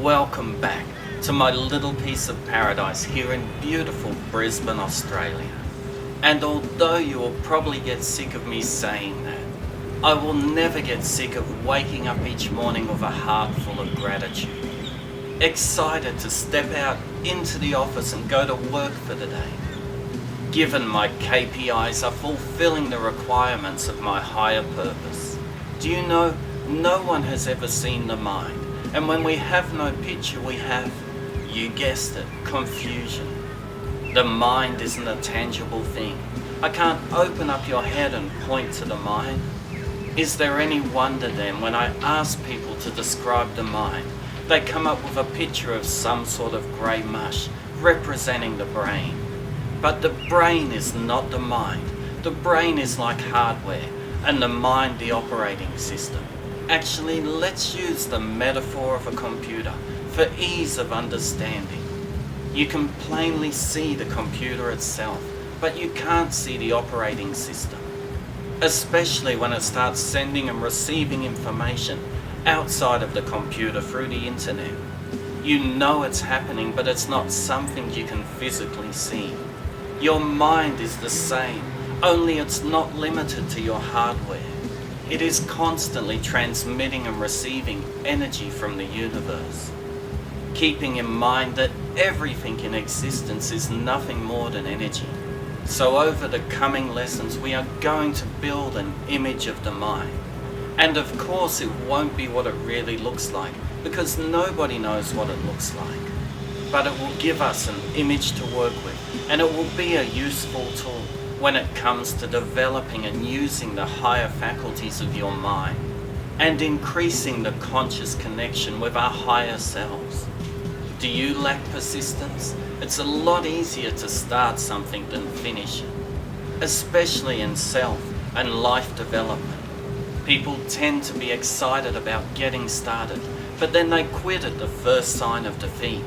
Welcome back to my little piece of paradise here in beautiful Brisbane, Australia. And although you will probably get sick of me saying that, I will never get sick of waking up each morning with a heart full of gratitude. Excited to step out into the office and go to work for the day. Given my KPIs are fulfilling the requirements of my higher purpose. Do you know, no one has ever seen the mind, and when we have no picture we have, you guessed it, confusion. The mind isn't a tangible thing. I can't open up your head and point to the mind. Is there any wonder then when I ask people to describe the mind, they come up with a picture of some sort of grey mush representing the brain. But the brain is not the mind. The brain is like hardware, and the mind the operating system. Actually, let's use the metaphor of a computer for ease of understanding. You can plainly see the computer itself, but you can't see the operating system. Especially when it starts sending and receiving information outside of the computer through the internet. You know it's happening, but it's not something you can physically see. Your mind is the same, only it's not limited to your hardware. It is constantly transmitting and receiving energy from the universe. Keeping in mind that everything in existence is nothing more than energy. So over the coming lessons we are going to build an image of the mind. And of course it won't be what it really looks like, because nobody knows what it looks like. But it will give us an image to work with, and it will be a useful tool when it comes to developing and using the higher faculties of your mind and increasing the conscious connection with our higher selves. Do you lack persistence? It's a lot easier to start something than finish it, especially in self and life development. People tend to be excited about getting started, but then they quit at the first sign of defeat.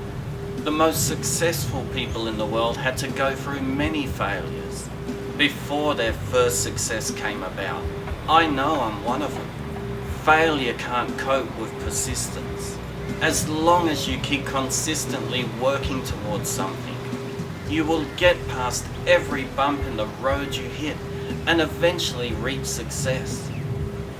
The most successful people in the world had to go through many failures before their first success came about. I know I'm one of them. Failure can't cope with persistence. As long as you keep consistently working towards something, you will get past every bump in the road you hit and eventually reach success.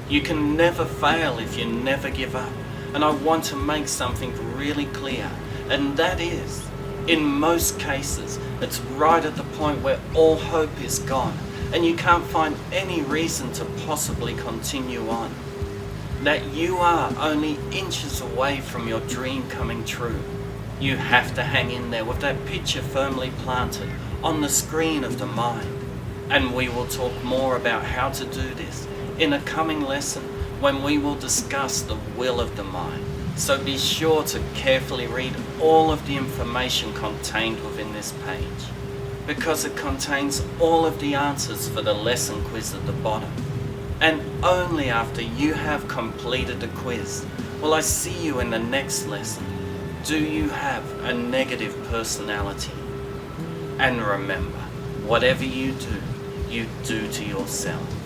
You can never fail if you never give up. And I want to make something really clear, and that is, in most cases, it's right at the point where all hope is gone and you can't find any reason to possibly continue on. That you are only inches away from your dream coming true. You have to hang in there with that picture firmly planted on the screen of the mind. And we will talk more about how to do this in a coming lesson when we will discuss the will of the mind. So be sure to carefully read all of the information contained within this page, because it contains all of the answers for the lesson quiz at the bottom. And only after you have completed the quiz will I see you in the next lesson. Do you have a negative personality? And remember, whatever you do to yourself.